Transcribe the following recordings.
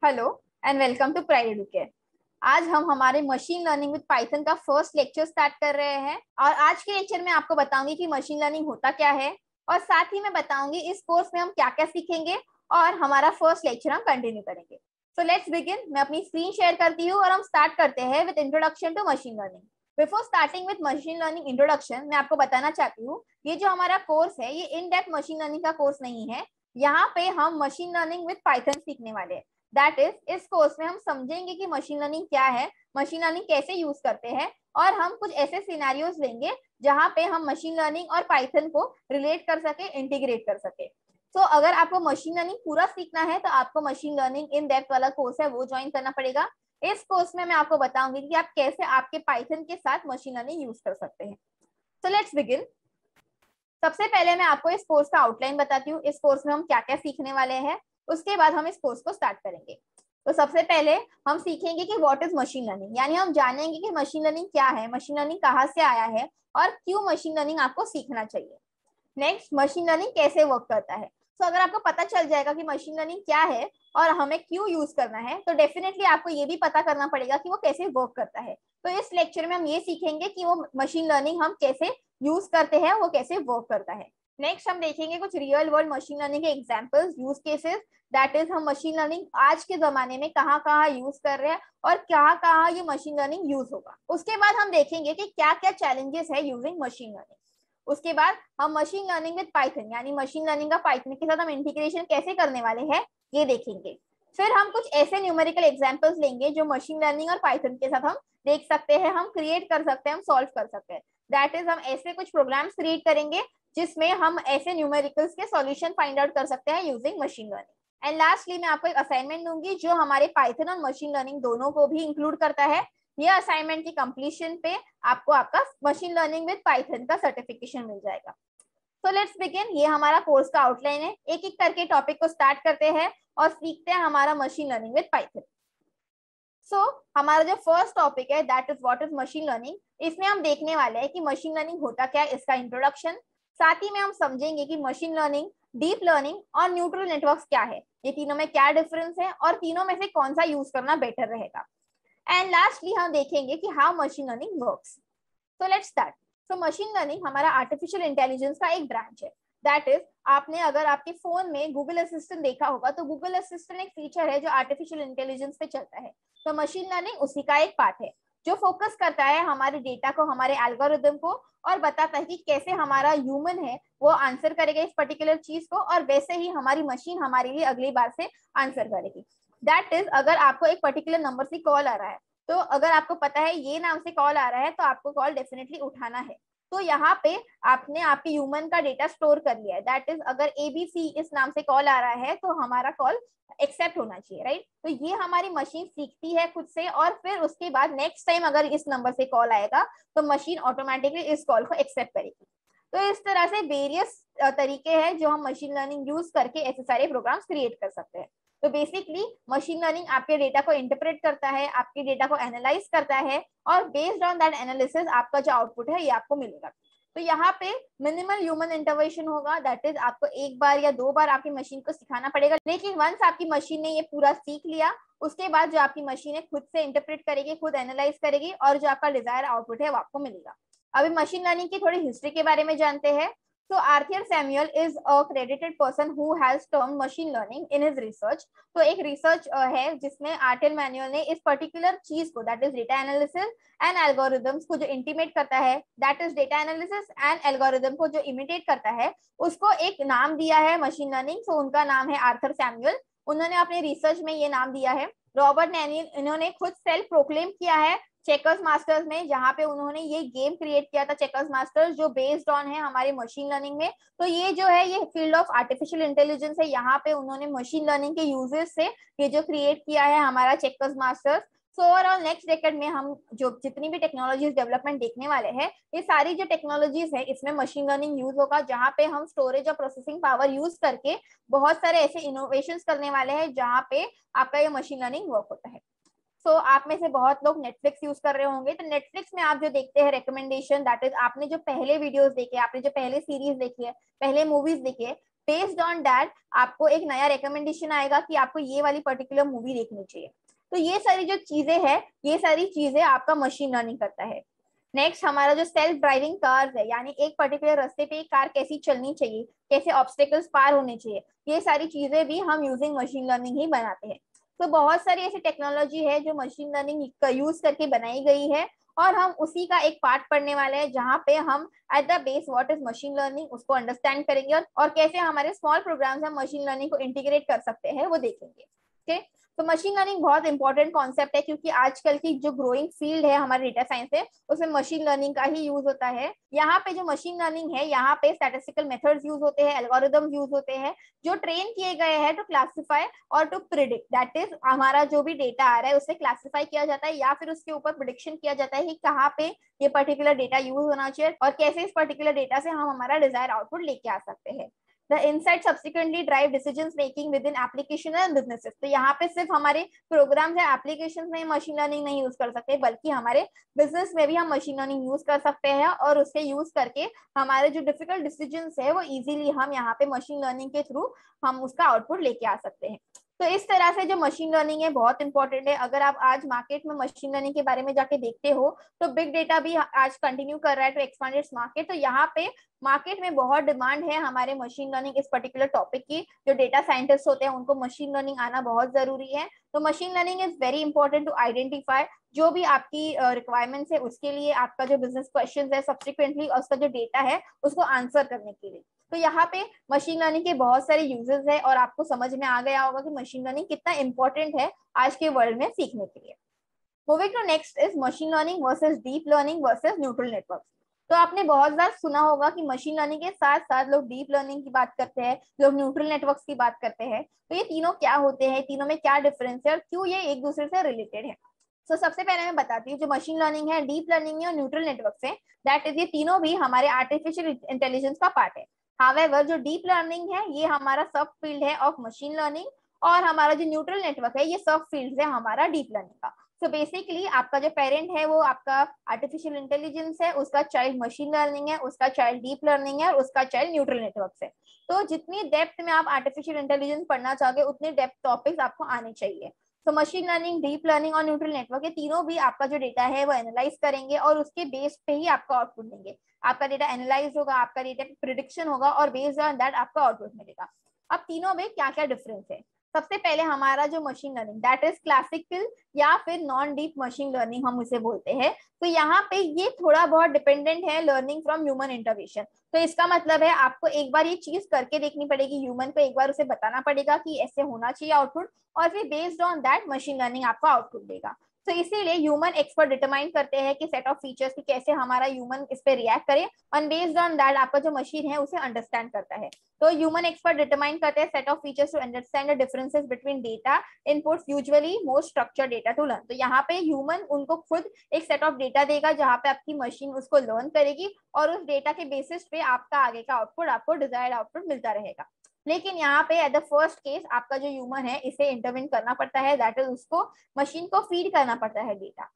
Hello and welcome to pride educare. आज हम हमारे मशीन लर्निंग विद पाइथन का फर्स्ट लेक्चर स्टार्ट कर रहे हैं और आज के लेक्चर में आपको बताऊंगी कि मशीन लर्निंग होता क्या है और साथ ही मैं बताऊंगी इस कोर्स में हम क्या क्या सीखेंगे और हमारा फर्स्ट लेक्चर हम कंटिन्यू करेंगे। So let's begin. मैं अपनी स्क्रीन शेयर करती हूँ और हम स्टार्ट करते हैं with introduction to machine learning. Before starting with machine learning introduction, मैं आपको बताना चाहती हूँ ये जो हमारा कोर्स है ये इन डेप्थ मशीन लर्निंग का कोर्स नहीं है। यहाँ पे हम मशीन लर्निंग विद पाइथन सीखने वाले हैं। दैट इज इस कोर्स में हम समझेंगे कि मशीन लर्निंग क्या है, मशीन लर्निंग कैसे यूज करते हैं और हम कुछ ऐसे सिनेरियोज लेंगे जहां पे हम मशीन लर्निंग और पाइथन को रिलेट कर सके, इंटीग्रेट कर सके। सो अगर आपको मशीन लर्निंग पूरा सीखना है तो आपको मशीन लर्निंग इन डेप्थ वाला कोर्स है वो ज्वाइन करना पड़ेगा। इस कोर्स में मैं आपको बताऊंगी कि आप कैसे आपके पाइथन के साथ मशीन लर्निंग यूज कर सकते हैं। So let's begin. सबसे पहले मैं आपको इस कोर्स का आउटलाइन बताती हूँ, इस कोर्स में हम क्या क्या सीखने वाले हैं, उसके बाद हम इस कोर्स को स्टार्ट करेंगे। तो सबसे पहले हम सीखेंगे कि व्हाट इज मशीन लर्निंग, यानी हम जानेंगे कि मशीन लर्निंग क्या है, मशीन लर्निंग कहाँ से आया है और क्यों मशीन लर्निंग आपको सीखना चाहिए। नेक्स्ट, मशीन लर्निंग कैसे वर्क करता है। तो अगर आपको पता चल जाएगा कि मशीन लर्निंग क्या है और हमें क्यों यूज करना है तो डेफिनेटली आपको ये भी पता करना पड़ेगा कि वो कैसे वर्क करता है। तो इस लेक्चर में हम ये सीखेंगे कि वो मशीन लर्निंग हम कैसे यूज करते हैं, वो कैसे वर्क करता है। नेक्स्ट हम देखेंगे कुछ रियल वर्ल्ड मशीन लर्निंग के examples, use cases. That is हम मशीन लर्निंग आज के जमाने में कहाँ कहाँ यूज कर रहे हैं और कहाँ कहाँ ये मशीन लर्निंग यूज होगा। उसके बाद हम देखेंगे कि क्या क्या चैलेंजेस है यूजिंग मशीन लर्निंग। उसके बाद हम मशीन लर्निंग विद पाइथन यानी मशीन लर्निंग का पाइथन के साथ हम इंटीग्रेशन कैसे करने वाले हैं ये देखेंगे। फिर हम कुछ ऐसे न्यूमेरिकल एग्जांपल्स लेंगे जो मशीन लर्निंग और पाइथन के साथ हम देख सकते हैं, हम क्रिएट कर सकते हैं, हम सॉल्व कर सकते हैं। दैट इज हम ऐसे कुछ प्रोग्राम्स क्रिएट करेंगे जिसमें हम ऐसे न्यूमेरिकल्स के सॉल्यूशन फाइंड आउट कर सकते हैं using machine learning. And lastly मैं आपको एक असाइनमेंट दूंगी जो हमारे पाइथन और मशीन लर्निंग दोनों को भी इंक्लूड करता है। ये असाइनमेंट की कंप्लीशन पे आपको आपका मशीन लर्निंग विद पाइथन का सर्टिफिकेशन मिल जाएगा। तो लेट्स बिगिन। ये हमारा कोर्स का आउटलाइन है, एक एक करके टॉपिक को स्टार्ट करते हैं और सीखते हैं हमारा मशीन लर्निंग विद पाइथन। सो हमारा जो फर्स्ट टॉपिक है that is what is machine learning. इसमें हम देखने वाले हैं कि मशीन लर्निंग होता क्या है, इसका इंट्रोडक्शन। साथ ही में हम समझेंगे कि मशीन लर्निंग, डीप लर्निंग और न्यूरल नेटवर्क्स क्या है, ये तीनों में क्या डिफरेंस है और तीनों में से कौन सा यूज करना बेटर रहेगा। एंड लास्टली हम देखेंगे कि how machine learning works. So let's start. So machine learning हमारा आर्टिफिशियल इंटेलिजेंस का एक ब्रांच है। दैट इज आपने अगर आपके फोन में गूगल असिस्टेंट देखा होगा तो गूगल असिस्टेंट एक फीचर है जो आर्टिफिशियल इंटेलिजेंस पे चलता है। तो मशीन लर्निंग उसी का एक पार्ट है जो फोकस करता है हमारे डेटा को, हमारे एल्गोरिदम को और बताता है कि कैसे हमारा ह्यूमन है वो आंसर करेगा इस पर्टिकुलर चीज को और वैसे ही हमारी मशीन हमारे लिए अगली बार से आंसर करेगी। दैट इज अगर आपको एक पर्टिकुलर नंबर से कॉल आ रहा है तो अगर आपको पता है ये नाम से कॉल आ रहा है तो आपको कॉल डेफिनेटली उठाना है। तो यहाँ पे आपने आपके ह्यूमन का डेटा स्टोर कर लिया है। दैट इज अगर एबीसी इस नाम से कॉल आ रहा है तो हमारा कॉल एक्सेप्ट होना चाहिए, राइट। तो ये हमारी मशीन सीखती है खुद से और फिर उसके बाद नेक्स्ट टाइम अगर इस नंबर से कॉल आएगा तो मशीन ऑटोमेटिकली इस कॉल को एक्सेप्ट करेगी। तो इस तरह से वेरियस तरीके हैं जो हम मशीन लर्निंग यूज करके ऐसे सारे प्रोग्राम्स क्रिएट कर सकते हैं। तो बेसिकली मशीन लर्निंग आपके डेटा को इंटरप्रेट करता है, आपके डेटा को एनालाइज करता है और बेस्ड ऑन दैट एनालिसिस आपका जो आउटपुट है ये आपको मिलेगा। तो यहाँ पे मिनिमल ह्यूमन इंटरवेंशन होगा। दैट इज आपको एक बार या दो बार आपकी मशीन को सिखाना पड़ेगा, लेकिन वंस आपकी मशीन ने ये पूरा सीख लिया उसके बाद जो आपकी मशीन है खुद से इंटरप्रेट करेगी, खुद एनालाइज करेगी और जो आपका डिजायर आउटपुट है वो आपको मिलेगा। अभी मशीन लर्निंग की थोड़ी हिस्ट्री के बारे में जानते हैं। So Arthur Samuel is a credited person who has termed machine learning in his research. तो एक रिसर्च है जिसमें आर्थिर मैनुअल ने इस पर्टिकुलर चीज को that is data analysis and algorithms को जो इंटीमेट करता है, that is data analysis and algorithm को जो इमिटेट करता है उसको एक नाम दिया है मशीन लर्निंग। सो उनका नाम है आर्थर सैमुअल। उन्होंने अपने रिसर्च में ये नाम दिया है। रॉबर्ट नैनियल इन्होंने खुद सेल्फ प्रोक्लेम किया है चेकर्स मास्टर्स में, जहां पे उन्होंने ये गेम क्रिएट किया था चेकर्स मास्टर्स जो बेस्ड ऑन है हमारे मशीन लर्निंग में। तो ये जो है ये फील्ड ऑफ आर्टिफिशियल इंटेलिजेंस है, यहाँ पे उन्होंने मशीन लर्निंग के यूजेस से ये जो क्रिएट किया है हमारा checkers masters. So overall next decade में हम जो जितनी भी टेक्नोलॉजीज डेवलपमेंट देखने वाले हैं ये सारी जो टेक्नोलॉजीज है इसमें मशीन लर्निंग यूज होगा, जहाँ पे हम स्टोरेज और प्रोसेसिंग पावर यूज करके बहुत सारे ऐसे इनोवेशन करने वाले हैं जहाँ पे आपका ये मशीन लर्निंग वर्क होता है। आप में से बहुत लोग नेटफ्लिक्स यूज कर रहे होंगे। तो नेटफ्लिक्स में आप जो देखते हैं रिकमेंडेशन, दैट इज आपने जो पहले वीडियोस देखे, आपने जो पहले सीरीज देखी है, पहले मूवीज देखी है, बेस्ड ऑन दैट आपको एक नया रिकमेंडेशन आएगा कि आपको ये वाली पर्टिकुलर मूवी देखनी चाहिए। तो ये सारी जो चीजें हैं, ये सारी चीजें आपका मशीन लर्निंग करता है। नेक्स्ट हमारा जो सेल्फ ड्राइविंग कार्स है, यानी एक पर्टिकुलर रास्ते पे कार कैसी चलनी चाहिए, कैसे ऑब्स्टेकल्स पार होने चाहिए, ये सारी चीजें भी हम यूजिंग मशीन लर्निंग ही बनाते हैं। तो बहुत सारी ऐसी टेक्नोलॉजी है जो मशीन लर्निंग का यूज करके बनाई गई है, और हम उसी का एक पार्ट पढ़ने वाले हैं जहाँ पे हम at the base what is machine learning उसको अंडरस्टैंड करेंगे, और कैसे हमारे स्मॉल प्रोग्राम्स हम मशीन लर्निंग को इंटीग्रेट कर सकते हैं वो देखेंगे। ओके, तो मशीन लर्निंग बहुत इंपॉर्टेंट कॉन्सेप्ट है, क्योंकि आजकल की जो ग्रोइंग फील्ड है हमारे डेटा साइंस है, उसमें मशीन लर्निंग का ही यूज होता है। यहाँ पे जो मशीन लर्निंग है, यहाँ पे स्टैटिस्टिकल मेथड्स यूज होते हैं, एल्गोरिदम्स यूज होते हैं जो ट्रेन किए गए हैं टू क्लासिफाई और टू प्रिडिक्ट, दैट इज हमारा जो भी डेटा आ रहा है उसे क्लासिफाई किया जाता है, या फिर उसके ऊपर प्रिडिक्शन किया जाता है कि कहाँ पे ये पर्टिकुलर डेटा यूज होना चाहिए और कैसे इस पर्टिकुलर डेटा से हम हमारा डिजायर आउटपुट लेके आ सकते हैं। The insight subsequently drive decisions making within application and businesses। तो यहाँ पे सिर्फ हमारे प्रोग्राम्स या एप्लीकेशंस में मशीन लर्निंग नहीं यूज कर सकते, बल्कि हमारे बिजनेस में भी हम मशीन लर्निंग यूज कर सकते हैं, और उससे यूज करके हमारे जो डिफिकल्ट डिसीजंस है वो इजीली हम यहाँ पे मशीन लर्निंग के थ्रू हम उसका आउटपुट लेके आ सकते हैं। तो इस तरह से जो मशीन लर्निंग है बहुत इंपॉर्टेंट है। अगर आप आज मार्केट में मशीन लर्निंग के बारे में जाके देखते हो तो बिग डेटा भी आज कंटिन्यू कर रहा है टू एक्सपांड इट्स मार्केट। तो यहाँ पे मार्केट में बहुत डिमांड है हमारे मशीन लर्निंग इस पर्टिकुलर टॉपिक की। जो डेटा साइंटिस्ट होते हैं उनको मशीन लर्निंग आना बहुत जरूरी है। तो machine learning is very important to identify जो भी आपकी रिक्वायरमेंट्स है, उसके लिए आपका जो बिजनेस क्वेश्चन है सब्सिक्वेंटली उसका जो डेटा है उसको आंसर करने के लिए। तो यहाँ पे मशीन लर्निंग के बहुत सारे यूजेस है, और आपको समझ में आ गया होगा कि मशीन लर्निंग कितना इंपॉर्टेंट है आज के वर्ल्ड में सीखने के लिए। Moving to next is machine learning versus deep learning versus neural network. तो आपने बहुत ज्यादा सुना होगा कि मशीन लर्निंग के साथ साथ लोग डीप लर्निंग की बात करते हैं, लोग न्यूरल नेटवर्क्स की बात करते हैं। तो ये तीनों क्या होते हैं, तीनों में क्या डिफरेंस है और क्यों ये एक दूसरे से रिलेटेड है। तो सबसे पहले मैं बताती हूँ जो मशीन लर्निंग है, डीप लर्निंग है और न्यूरल नेटवर्क है, दैट इज ये तीनों भी हमारे आर्टिफिशियल इंटेलिजेंस का पार्ट है। हावेवर जो डीप लर्निंग है ये हमारा सब फील्ड है ऑफ मशीन लर्निंग, और हमारा जो न्यूरल नेटवर्क है ये सब फील्ड है हमारा डीप लर्निंग का। तो बेसिकली आपका जो पेरेंट है वो आपका आर्टिफिशियल इंटेलिजेंस है, उसका चाइल्ड मशीन लर्निंग है, उसका चाइल्ड डीप लर्निंग है और उसका चाइल्ड न्यूरल नेटवर्क है। तो जितनी डेप्थ में आप आर्टिफिशियल इंटेलिजेंस पढ़ना चाहोगे उतने डेप्थ टॉपिक्स आपको आने चाहिए। तो मशीन लर्निंग, डीप लर्निंग और न्यूरल नेटवर्क ये तीनों भी आपका जो डेटा है वो एनालाइज करेंगे और उसके बेस पे ही आपका आउटपुट देंगे। आपका डेटा एनालाइज होगा, आपका डेटा प्रिडिक्शन होगा और बेस्ड ऑन दैट आपका आउटपुट मिलेगा। अब तीनों में क्या क्या डिफरेंस है। सबसे पहले हमारा जो machine learning that is classical या फिर नॉन डीप मशीन लर्निंग हम उसे बोलते हैं। तो यहाँ पे ये थोड़ा बहुत डिपेंडेंट है लर्निंग फ्रॉम ह्यूमन इंटरवेंशन। तो इसका मतलब है आपको एक बार ये चीज करके देखनी पड़ेगी, ह्यूमन को एक बार उसे बताना पड़ेगा कि ऐसे होना चाहिए आउटपुट, और फिर based on that machine learning आपको आउटपुट देगा। तो इसीलिए ह्यूमन एक्सपर्ट डिटरमाइन करते हैं कि सेट ऑफ फीचर्स की कैसे हमारा ह्यूमन इस पे रिएक्ट करे, और बेस्ड ऑन दैट आपका जो मशीन है उसे अंडरस्टैंड करता है। तो ह्यूमन एक्सपर्ट डिटरमाइन करते हैं set of features to understand the differences between data inputs usually more structure data to learn. तो यहाँ पे ह्यूमन उनको खुद एक सेट ऑफ डेटा देगा जहाँ पे आपकी मशीन उसको लर्न करेगी, और उस डेटा के बेसिस पे आपका आगे का आउटपुट, आपको डिजायर्ड आउटपुट मिलता रहेगा। लेकिन यहाँ पे एट द फर्स्ट केस आपका जो ह्यूमन है इसे इंटरवेंट करना पड़ता है, दैट इज उसको मशीन को फीड करना पड़ता है data.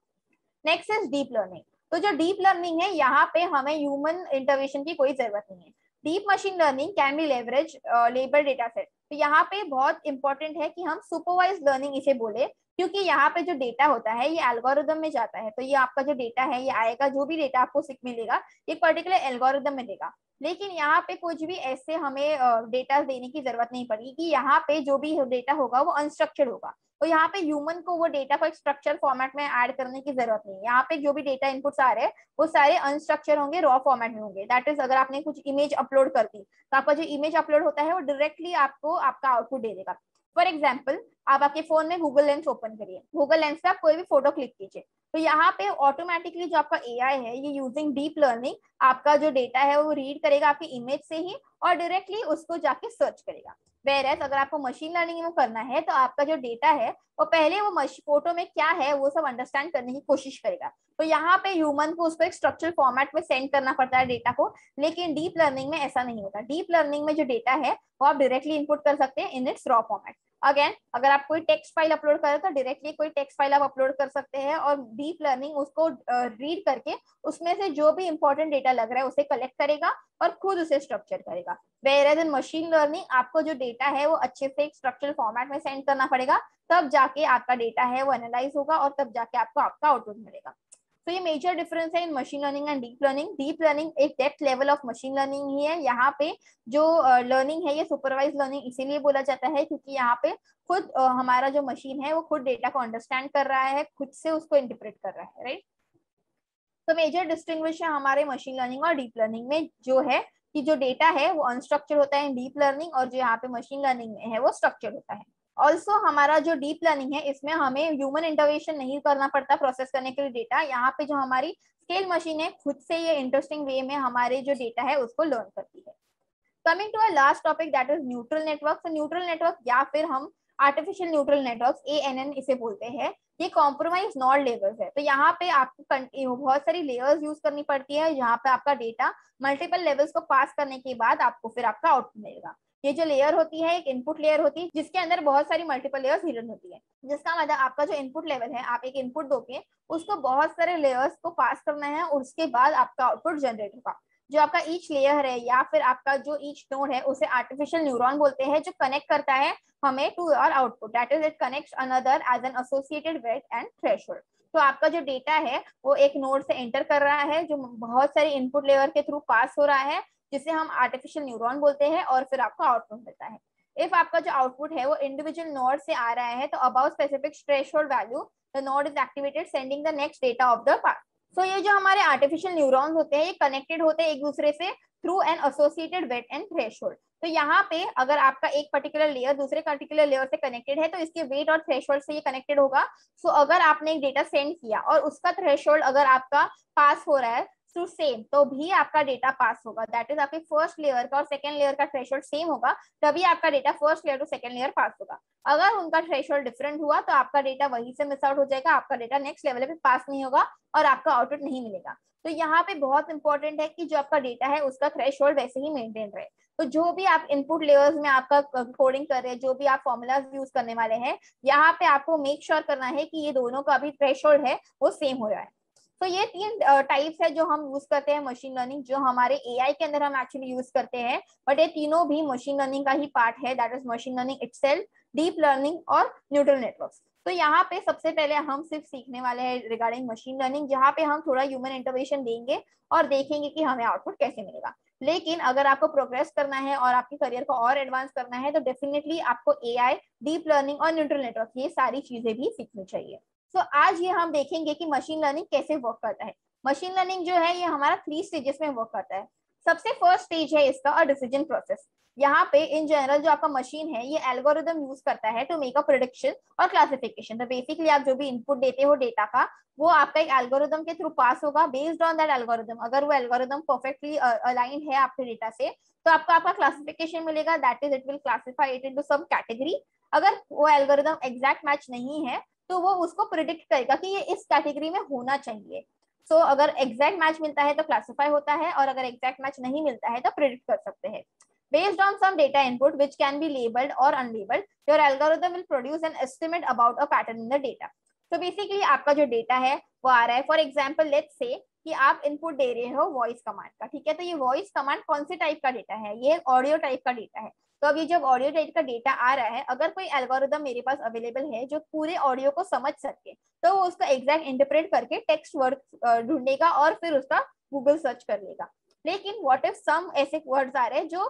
Next is deep learning. तो जो डीप लर्निंग है यहाँ पे हमें ह्यूमन इंटरवेंशन की कोई जरूरत नहीं है। Deep machine learning can be leverage label data set. तो यहाँ पे बहुत इंपॉर्टेंट है कि हम सुपरवाइज लर्निंग इसे बोले, क्योंकि यहाँ पे जो डेटा होता है ये एल्गोरिदम में जाता है। तो ये आपका जो डेटा है ये आएगा, जो भी डेटा आपको मिलेगा ये पर्टिकुलर एल्गोरिदम में देगा। लेकिन यहाँ पे कुछ भी ऐसे हमें डेटा देने की जरूरत नहीं पड़ेगी कि यहाँ पे जो भी डेटा होगा वो अनस्ट्रक्चर्ड होगा। तो यहाँ पे ह्यूमन को वो डेटा को एक स्ट्रक्चर फॉर्मेट में ऐड करने की जरूरत नहीं है। यहाँ पे जो भी डेटा इनपुट्स आ रहे हैं वो सारे अनस्ट्रक्चर होंगे, रॉ फॉर्मेट में होंगे। दैट इज अगर आपने कुछ इमेज अपलोड कर दी तो आपका जो इमेज अपलोड होता है वो डायरेक्टली आपको आपका आउटपुट दे देगा। फॉर एग्जाम्पल आप आपके फोन में गूगल लेंस ओपन करिए, गूगल लेंस पे आप कोई भी फोटो क्लिक कीजिए, तो यहाँ पे ऑटोमेटिकली जो आपका एआई है ये यूजिंग डीप लर्निंग आपका जो डेटा है वो रीड करेगा आपकी इमेज से ही और डायरेक्टली उसको जाके सर्च करेगा। वेरएज अगर आपको मशीन लर्निंग में करना है तो आपका जो डेटा है वो पहले वो फोटो में क्या है वो सब अंडरस्टैंड करने की कोशिश करेगा। तो यहाँ पे ह्यूमन को उसको एक स्ट्रक्चरल फॉर्मेट में सेंड करना पड़ता है डेटा को, लेकिन डीप लर्निंग में ऐसा नहीं होता। डीप लर्निंग में जो डेटा है वो आप डायरेक्टली इनपुट कर सकते हैं in its raw format. Again अगर आप कोई टेक्स्ट फाइल अपलोड करें तो डायरेक्टली कोई टेक्स्ट फाइल आप अपलोड कर सकते हैं, और डीप लर्निंग उसको रीड करके उसमें से जो भी इंपॉर्टेंट डेटा लग रहा है उसे कलेक्ट करेगा और खुद उसे स्ट्रक्चर करेगा। Whereas in machine learning आपको जो डेटा है वो अच्छे से एक स्ट्रक्चरल फॉर्मेट में सेंड करना पड़ेगा, तब जाके आपका डेटा है वो एनालाइज होगा और तब जाके आपको आपका आउटपुट मिलेगा। तो ये मेजर डिफरेंस है in machine learning and deep learning. Deep learning एक depth level of machine learning ही है। यहाँ पे जो लर्निंग है ये सुपरवाइज लर्निंग इसीलिए बोला जाता है क्योंकि यहाँ पे खुद हमारा जो मशीन है वो खुद डेटा को अंडरस्टैंड कर रहा है, खुद से उसको इंटरप्रेट कर रहा है, राइट। तो मेजर डिस्टिंग्विश है हमारे मशीन लर्निंग और डीप लर्निंग में जो है कि जो डेटा है वो अनस्ट्रक्चर्ड होता है इन डीप लर्निंग और जो यहाँ पे मशीन लर्निंग में है वो स्ट्रक्चर्ड होता है। ऑल्सो हमारा जो डीप लर्निंग है इसमें हमें ह्यूमन इंटरवेंशन नहीं करना पड़ता प्रोसेस करने के लिए डेटा। यहाँ पे जो हमारी स्केल मशीन है खुद से ये इंटरेस्टिंग वे में हमारे जो डेटा है उसको लर्न करती है। Coming to a last topic that is neutral network. तो न्यूट्रल नेटवर्क या फिर हम आर्टिफिशियल न्यूट्रल नेटवर्क ANN इसे बोलते हैं, ये कॉम्प्रोमाइज नॉड लेवल्स है। तो यहाँ पे आपको बहुत सारी लेयर्स यूज करनी पड़ती है, यहाँ पे आपका डेटा मल्टीपल लेवल्स को पास करने के बाद आपको फिर आपका आउटपुट मिलेगा। ये जो लेयर होती है एक इनपुट लेयर होती है जिसके अंदर बहुत सारी मल्टीपल लेयर्स हिडन होती है, जिसका मतलब आपका जो इनपुट लेवल है आप एक इनपुट दोगे उसको बहुत सारे लेयर्स को पास करना है और उसके बाद आपका आउटपुट जनरेट होगा। जो आपका ईच लेयर है या फिर आपका जो ईच नोड है उसे आर्टिफिशियल न्यूरॉन बोलते हैं, जो कनेक्ट करता है हमें to your output, that is it connects another as an associated weight and threshold. तो आपका जो डेटा है वो एक नोड से एंटर कर रहा है जो बहुत सारे इनपुट लेयर के थ्रू पास हो रहा है, जिसे हम आर्टिफिशियल न्यूरॉन बोलते हैं और फिर आपको आउटपुट मिलता है। इफ आपका जो आउटपुट है वो इंडिविजुअल नोड से आ रहा है तो about specific threshold value the node is activated sending the next data of the part. So ये जो हमारे आर्टिफिशियल न्यूरॉन्स होते हैं ये कनेक्टेड होते हैं एक दूसरे से through an associated weight and threshold. तो यहाँ पे अगर आपका एक पर्टिकुलर लेयर दूसरे पर्टिकुलर लेयर से कनेक्टेड है तो इसके वेट और थ्रेशोल्ड से ये कनेक्टेड होगा। सो अगर आपने एक डेटा सेंड किया और उसका थ्रेशोल्ड अगर आपका पास हो रहा है टू सेम तो भी आपका डेटा पास होगा, दैट इज आपके फर्स्ट लेयर का और सेकंड लेयर का थ्रेशोल्ड सेम होगा तभी आपका data first layer to second layer pass होगा। अगर उनका थ्रेशोल्ड डिफरेंट हुआ तो आपका डेटा वहीं से मिस आउट हो जाएगा, आपका डेटा नेक्स्ट लेवल पे पास नहीं होगा और आपका आउटपुट नहीं मिलेगा। तो यहाँ पे बहुत इंपॉर्टेंट है कि जो आपका डेटा है उसका थ्रेशोल्ड वैसे ही मेंटेन रहे। तो जो भी आप इनपुट लेयर्स में आपका कोडिंग कर रहे हैं, जो भी आप फॉर्मूलाज यूज करने वाले हैं, यहाँ पे आपको मेक श्योर करना है कि ये दोनों का भी थ्रेशोल्ड है वो सेम हो रहा है। तो ये तीन टाइप्स है जो हम यूज करते हैं मशीन लर्निंग, जो हमारे AI के अंदर हम एक्चुअली यूज करते हैं, बट ये तीनों भी मशीन लर्निंग का ही पार्ट है, that is machine learning itself, deep learning और न्यूरल नेटवर्क्स। तो यहाँ पे सबसे पहले हम सिर्फ सीखने वाले हैं रिगार्डिंग मशीन लर्निंग, जहाँ पे हम थोड़ा ह्यूमन इंटरवेंशन देंगे और देखेंगे कि हमें आउटपुट कैसे मिलेगा। लेकिन अगर आपको प्रोग्रेस करना है और आपके करियर को और एडवांस करना है तो डेफिनेटली आपको AI, डीप लर्निंग और न्यूरल नेटवर्क ये सारी चीजें भी सीखनी चाहिए। तो आज ये हम देखेंगे कि मशीन लर्निंग कैसे वर्क करता है। मशीन लर्निंग जो है ये हमारा 3 स्टेजेस में वर्क करता है। सबसे फर्स्ट स्टेज है इसका डिसीजन प्रोसेस। यहाँ पे इन जनरल जो आपका मशीन है ये एल्गोरिदम यूज करता है टू मेक अ प्रेडिक्शन और क्लासिफिकेशन। तो बेसिकली आप जो भी इनपुट देते हो डेटा का वो आपका एक एल्गोरिदम के थ्रू पास होगा। बेस्ड ऑन दैट एल्गोरिदम अगर वो एल्गोरिदम परफेक्टली अलाइंड है आपके डेटा से तो आपका क्लासिफिकेशन मिलेगा, that is it will classify it into some category. अगर वो एल्गोरिदम एग्जैक्ट मैच नहीं है तो वो उसको प्रिडिक्ट करेगा कि ये इस कैटेगरी में होना चाहिए। सो अगर एग्जैक्ट मैच मिलता है तो क्लासिफाई होता है और अगर एग्जैक्ट मैच नहीं मिलता है तो प्रिडिक्ट कर सकते हैं। Based on some data input which can be labeled or unlabeled, your algorithm will produce an estimate about a pattern in the data. So basically आपका जो डेटा है वो आ रहा है। फॉर एग्जाम्पल लेट्स से कि आप इनपुट दे रहे हो वॉइस कमांड का, ठीक है। तो ये वॉइस कमांड कौन से टाइप का डेटा है, ये ऑडियो टाइप का डेटा है। तो अभी जब ऑडियो टाइप का डेटा आ रहा है, अगर कोई एल्गोरिदम मेरे पास अवेलेबल है जो पूरे ऑडियो को समझ सके तो वो उसका एग्जैक्ट इंटरप्रेट करके टेक्स्ट वर्ड ढूंढेगा और फिर उसका गूगल सर्च कर लेगा। लेकिन व्हाट इफ सम ऐसे वर्ड्स आ रहे हैं जो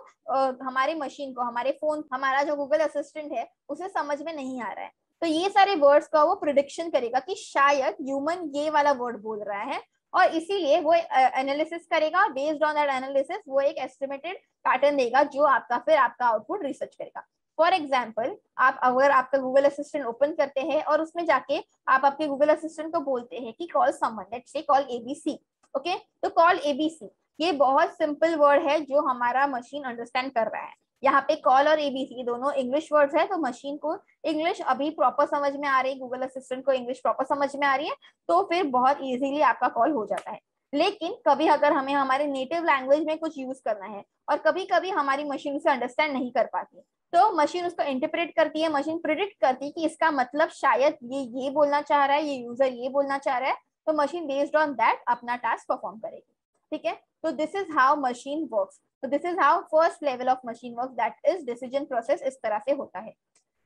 हमारे मशीन को, हमारे फोन, हमारा जो गूगल असिस्टेंट है उसे समझ में नहीं आ रहा है, तो ये सारे वर्ड्स का वो प्रिडिक्शन करेगा कि शायद ह्यूमन ये वाला वर्ड बोल रहा है और इसीलिए वो एनालिसिस करेगा। बेस्ड ऑन दैट एनालिसिस वो एक एस्टिमेटेड पैटर्न देगा जो आपका फिर आपका आउटपुट रिसर्च करेगा। फॉर एग्जाम्पल आप अगर आपका गूगल असिस्टेंट ओपन करते हैं और उसमें जाके आप आपके गूगल असिस्टेंट को बोलते हैं कि call someone, let's say call ABC, okay. तो कॉल ABC ये बहुत सिंपल वर्ड है जो हमारा मशीन अंडरस्टैंड कर रहा है। यहाँ पे कॉल और ABC दोनों इंग्लिश वर्ड्स है, तो मशीन को इंग्लिश अभी प्रॉपर समझ में आ रही है, गूगल असिस्टेंट को इंग्लिश प्रॉपर समझ में आ रही है, तो फिर बहुत इजीली आपका कॉल हो जाता है। लेकिन कभी अगर हमें हमारे नेटिव लैंग्वेज में कुछ यूज करना है और कभी कभी हमारी मशीन उसे अंडरस्टैंड नहीं कर पाती, तो मशीन उसको इंटरप्रेट करती है, मशीन प्रिडिक्ट करती है कि इसका मतलब शायद ये बोलना चाह रहा है, ये यूजर ये बोलना चाह रहा है, तो मशीन बेस्ड ऑन दैट अपना टास्क परफॉर्म करेगी। ठीक है, तो this is how machine works. तो this is how first level of machine work, that is decision process, इस तरह से होता है।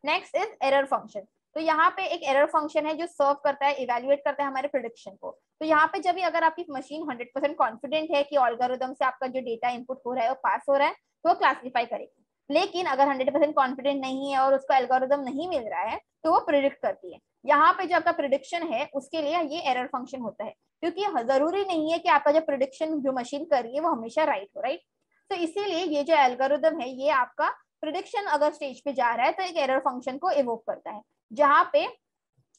Next is error function. तो यहाँ पे एक एरर फंक्शन है जो सर्व करता है, इवेल्युएट करता है हमारे प्रेडिक्शन को। तो यहाँ पे जब भी अगर आपकी मशीन 100% कॉन्फिडेंट है कि एल्गोरिथम से आपका जो डेटा इनपुट हो रहा है वो पास हो रहा है, तो वो क्लासिफाई करेगी। लेकिन अगर 100% कॉन्फिडेंट नहीं है और उसको एल्गोरिथम नहीं मिल रहा है, तो वो प्रिडिक्ट करती है। यहाँ पे जो आपका प्रिडिक्शन है उसके लिए ये एरर फंक्शन होता है, क्योंकि जरूरी नहीं है कि आपका जो प्रिडिक्शन जो मशीन कर रही है वो हमेशा राइट हो, राइट। तो इसीलिए ये जो एल्गोरिथम है ये आपका प्रिडिक्शन अगर स्टेज पे जा रहा है तो एक एरर फंक्शन को इवोक करता है, जहां पे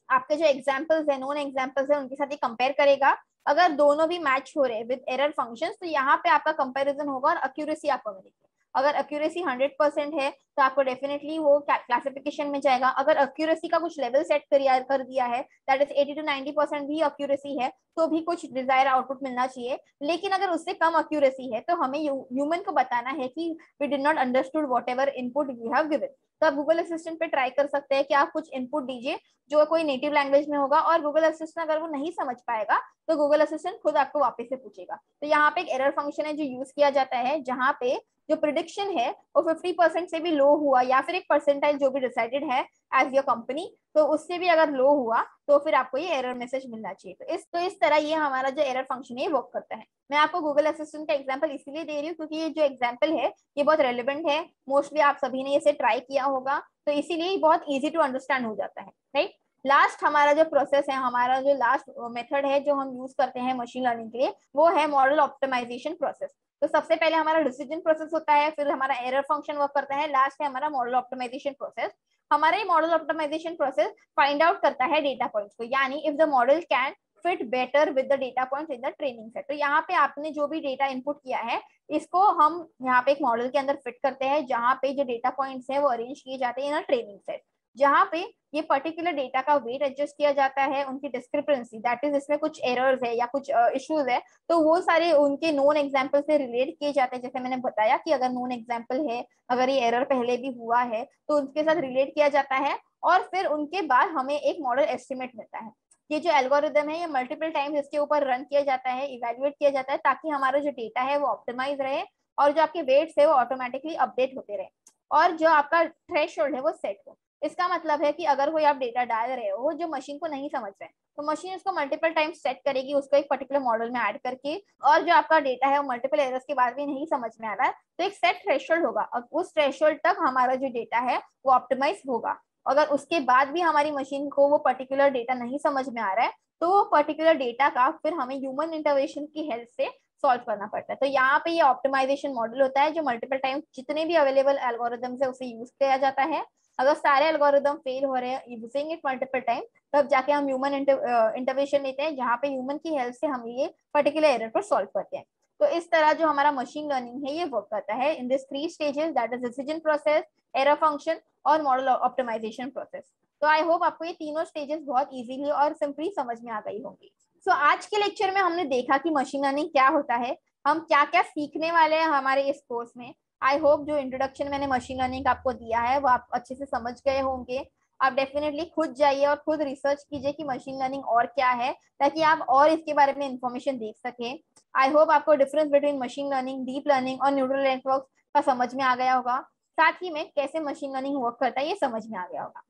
आपके जो एग्जांपल्स है, नोन एग्जांपल्स है, उनके साथ ये कंपेयर करेगा। अगर दोनों भी मैच हो रहे हैं विद एरर फंक्शंस, तो यहाँ पे आपका कंपैरिजन होगा और एक्यूरेसी आपको मिलेगी। अगर एक्यूरेसी 100% है तो आपको डेफिनेटली वो क्लासिफिकेशन में जाएगा। अगर एक्यूरेसी का कुछ लेवल सेट कर दिया है, दैट इज 80 to 90% भी एक्यूरेसी है, तो भी कुछ डिजायर आउटपुट मिलना चाहिए। लेकिन अगर उससे कम एक्यूरेसी है तो हमें ह्यूमन को बताना है कि we did not understood whatever input you have given. तो आप गूगल असिस्टेंट पे ट्राई कर सकते हैं कि आप कुछ इनपुट दीजिए जो कोई नेटिव लैंग्वेज में होगा, और गूगल असिस्टेंट अगर वो नहीं समझ पाएगा तो गूगल असिस्टेंट खुद आपको वापस से पूछेगा। तो यहाँ पे एक एरर फंक्शन है जो यूज किया जाता है, जहाँ पे जो प्रिडिक्शन है वो 50% से भी लो हुआ, या फिर एक परसेंटाइल जो भी डिसाइडेड है एज योर कंपनी, तो उससे भी अगर लो हुआ तो फिर आपको ये एरर मैसेज मिलना चाहिए। तो इस तरह ये हमारा जो एरर फंक्शन है वर्क करता है। मैं आपको गूगल असिस्टेंट का एग्जांपल इसलिए दे रही हूँ क्योंकि ये जो एग्जांपल है ये बहुत रेलिवेंट है, मोस्टली आप सभी ने इसे ट्राई किया होगा, तो इसीलिए बहुत इजी टू अंडरस्टैंड हो जाता है, राइट। लास्ट हमारा जो प्रोसेस है, हमारा जो लास्ट मेथड है जो हम यूज करते हैं मशीन लर्निंग के लिए, वो है मॉडल ऑप्टिमाइजेशन प्रोसेस। तो सबसे पहले हमारा डिसीजन प्रोसेस होता है, फिर हमारा एरर फंक्शन वर्क करता है, लास्ट है हमारा मॉडल ऑप्टिमाइजेशन प्रोसेस। हमारा ये model optimization process find out करता है डेटा पॉइंट्स को, यानी if the model can fit better with the data points in the training set. तो यहाँ पे आपने जो भी डेटा इनपुट किया है इसको हम यहाँ पे एक मॉडल के अंदर फिट करते हैं, जहाँ पे जो डेटा पॉइंट्स है वो अरेंज किए जाते हैं इन अ ट्रेनिंग सेट, जहाँ पे ये पर्टिकुलर डेटा का वेट एडजस्ट किया जाता है, उनकी डिस्क्रिपेंसी दैट इज इसमें कुछ एरर्स है या कुछ इश्यूज है तो वो सारे उनके नोन एग्जांपल से रिलेट किए जाते हैं। जैसे मैंने बताया कि अगर नोन एग्जांपल है, अगर ये एरर पहले भी हुआ है तो उनके साथ रिलेट किया जाता है, और फिर उनके बाद हमें एक मॉडल एस्टिमेट मिलता है। ये जो एल्गोरिदम है ये मल्टीपल टाइम्स इसके ऊपर रन किया जाता है, इवेल्युएट किया जाता है, ताकि हमारा जो डेटा है वो ऑप्टिमाइज रहे और जो आपके वेट्स है वो ऑटोमेटिकली अपडेट होते रहे, और जो आपका थ्रेशोल्ड है वो सेट हो। इसका मतलब है कि अगर कोई आप डेटा डाल रहे हो जो मशीन को नहीं समझ रहे हैं, तो मशीन उसको मल्टीपल टाइम सेट करेगी उसको एक पर्टिकुलर मॉडल में ऐड करके, और जो आपका डेटा है वो मल्टीपल एरर्स के बाद भी नहीं समझ में आ रहा है तो एक सेट थ्रेशोल्ड होगा, और उस थ्रेशोल्ड तक हमारा जो डेटा है वो ऑप्टिमाइज होगा। अगर उसके बाद भी हमारी मशीन को वो पर्टिकुलर डेटा नहीं समझ में आ रहा है तो वो पर्टिकुलर डेटा का फिर हमें ह्यूमन इंटरवेंशन की हेल्प से सॉल्व करना पड़ता है। तो यहाँ पे ये ऑप्टिमाइजेशन मॉडल होता है जो मल्टीपल टाइम जितने भी अवेलेबल एल्गोरिदम्स है उसे यूज किया जाता है। अगर सारे एल्गोरिदम फेल हो रहे हैं यूजिंग इट मल्टीपल टाइम, तब जाके हम ह्यूमन इंटरवेंशन लेते हैं, जहाँ पे ह्यूमन की हेल्प से हम ये पर्टिकुलर एरर को सॉल्व करते हैं। तो इस तरह जो हमारा मशीन लर्निंग है ये वर्क करता है in this 3 stages, that is decision process, error function और मॉडल ऑप्टिमाइजेशन प्रोसेस। तो आई होप आपको ये तीनों स्टेजेस बहुत इजीली और सिंपली समझ में आ गई होंगी। सो आज के लेक्चर में हमने देखा कि मशीन लर्निंग क्या होता है, हम क्या क्या सीखने वाले हैं हमारे इस कोर्स में। आई होप जो इंट्रोडक्शन मैंने मशीन लर्निंग का आपको दिया है वो आप अच्छे से समझ गए होंगे। आप डेफिनेटली खुद जाइए और खुद रिसर्च कीजिए कि मशीन लर्निंग और क्या है, ताकि आप और इसके बारे में इंफॉर्मेशन देख सकें। आई होप आपको difference between machine learning, deep learning और न्यूरल नेटवर्क का समझ में आ गया होगा, साथ ही में कैसे मशीन लर्निंग वर्क करता है ये समझ में आ गया होगा।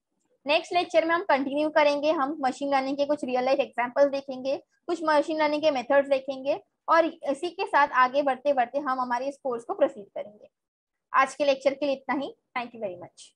नेक्स्ट लेक्चर में हम कंटिन्यू करेंगे, हम मशीन लर्निंग के कुछ रियल लाइफ एग्जांपल्स देखेंगे, कुछ मशीन लर्निंग के मेथड्स देखेंगे, और इसी के साथ आगे बढ़ते बढ़ते हम हमारे इस कोर्स को प्रोसीड करेंगे। आज के लेक्चर के लिए इतना ही। Thank you very much.